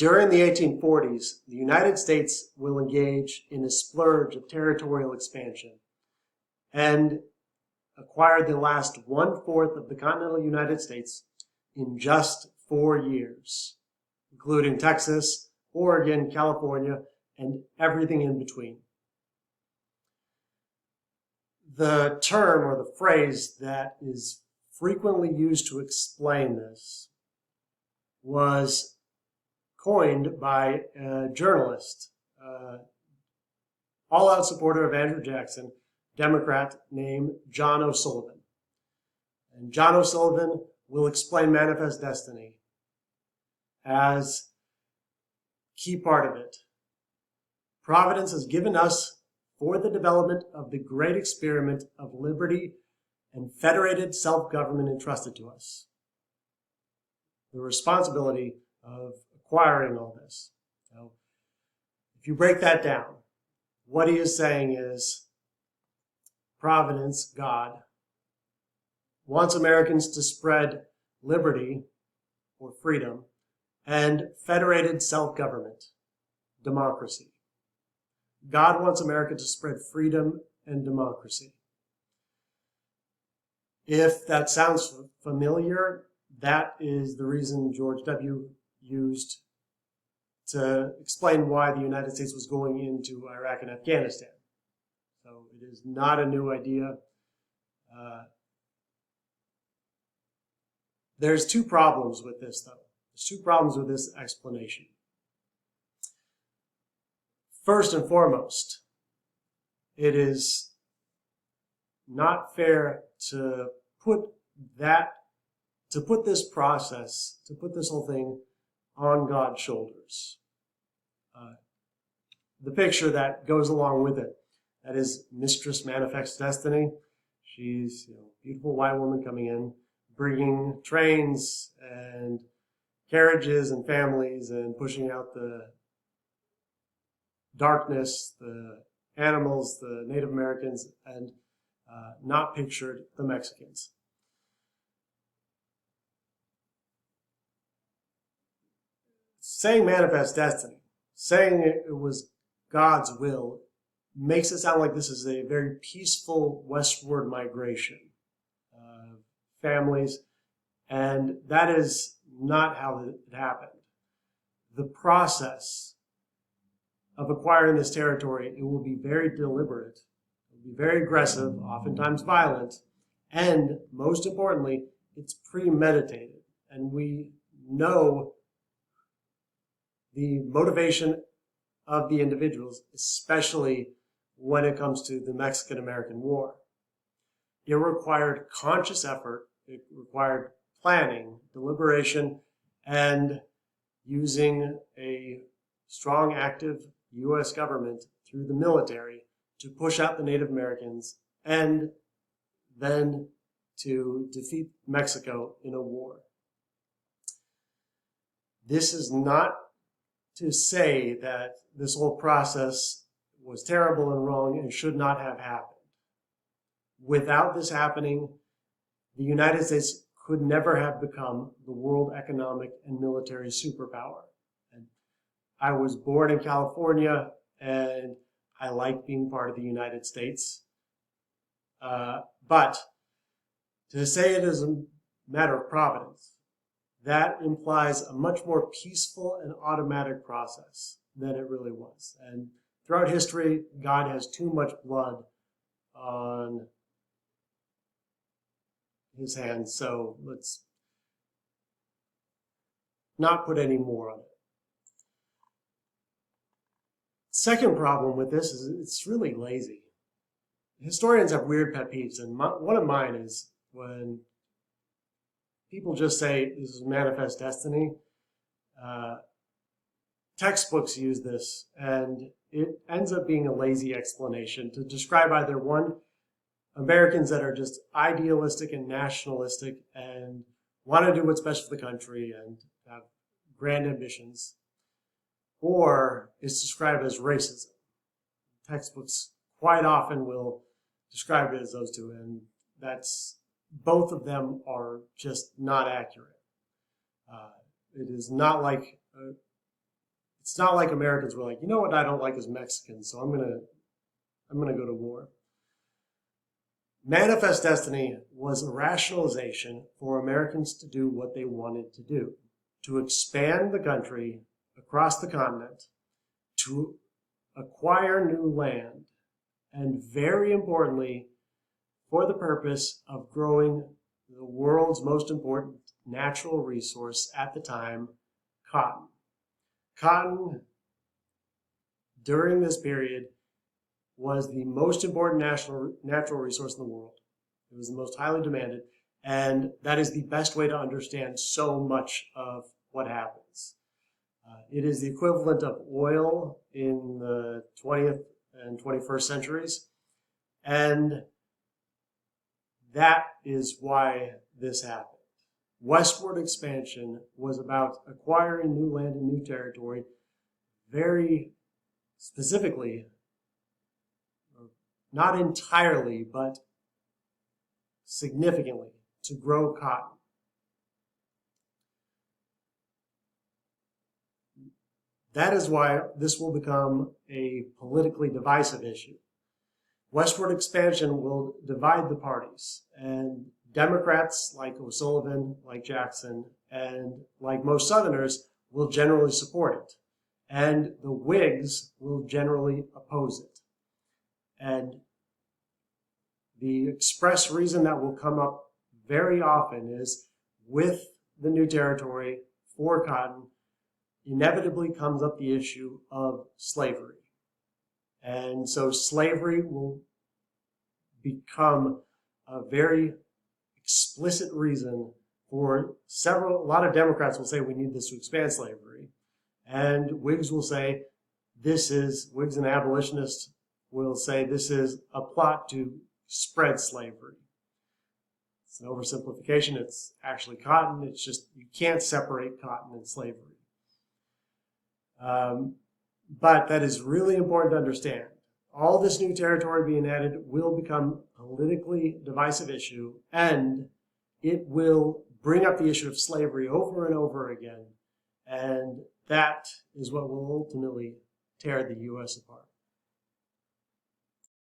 During the 1840s, the United States will engage in a splurge of territorial expansion and acquired the last one-fourth of the continental United States in just 4 years, including Texas, Oregon, California, and everything in between. The term or the phrase that is frequently used to explain this was coined by a journalist, all-out supporter of Andrew Jackson, Democrat named John O'Sullivan. And John O'Sullivan will explain Manifest Destiny as key part of it. Providence has given us for the development of the great experiment of liberty and federated self-government entrusted to us. The responsibility of acquiring all this. So, if you break that down, what he is saying is Providence, God, wants Americans to spread liberty or freedom and federated self-government, democracy. God wants America to spread freedom and democracy. If that sounds familiar, that is the reason George W. used to explain why the United States was going into Iraq and Afghanistan. So it is not a new idea. There's two problems with this, though. There's two problems with this explanation. First and foremost, it is not fair to put this process, to put this whole thing on God's shoulders. The picture that goes along with it, that is Mistress Manifest Destiny. She's a beautiful white woman coming in, bringing trains and carriages and families and pushing out the darkness, the animals, the Native Americans, and not pictured the Mexicans. Saying Manifest Destiny, saying it was God's will, makes it sound like this is a very peaceful westward migration of families, and that is not how it happened. The process of acquiring this territory, it will be very deliberate, it will be very aggressive, oftentimes violent, and most importantly, it's premeditated. And we know the motivation of the individuals, especially when it comes to the Mexican-American War. It required conscious effort, it required planning, deliberation, and using a strong, active U.S. government through the military to push out the Native Americans and then to defeat Mexico in a war. This is not to say that this whole process was terrible and wrong and should not have happened. Without this happening, the United States could never have become the world economic and military superpower. And I was born in California, and I like being part of the United States. But to say it is a matter of providence, that implies a much more peaceful and automatic process than it really was. And throughout history, God has too much blood on his hands, so let's not put any more on it. Second problem with this is it's really lazy. Historians have weird pet peeves, and one of mine is when people just say this is Manifest Destiny. Textbooks use this, and it ends up being a lazy explanation to describe either one, Americans that are just idealistic and nationalistic and want to do what's best for the country and have grand ambitions, or it's described as racism. Textbooks quite often will describe it as those two, and both of them are just not accurate. It is not like It's not like Americans were like, you know what I don't like is Mexicans, so I'm gonna go to war. Manifest Destiny was a rationalization for Americans to do what they wanted to do, to expand the country across the continent, to acquire new land, and very importantly, for the purpose of growing the world's most important natural resource at the time, cotton. Cotton, during this period, was the most important natural resource in the world. It was the most highly demanded, and that is the best way to understand so much of what happens. It is the equivalent of oil in the 20th and 21st centuries, and that is why this happened. Westward expansion was about acquiring new land and new territory, very specifically, not entirely, but significantly, to grow cotton. That is why this will become a politically divisive issue. Westward expansion will divide the parties, and Democrats like O'Sullivan, like Jackson, and like most Southerners will generally support it, and the Whigs will generally oppose it. And the express reason that will come up very often is with the new territory for cotton, inevitably comes up the issue of slavery. And so slavery will become a very explicit reason for a lot of Democrats will say we need this to expand slavery. And Whigs will say Whigs and abolitionists will say this is a plot to spread slavery. It's an oversimplification. It's actually cotton. It's just, you can't separate cotton and slavery. But that is really important to understand. All this new territory being added will become a politically divisive issue, and it will bring up the issue of slavery over and over again. And that is what will ultimately tear the U.S. apart.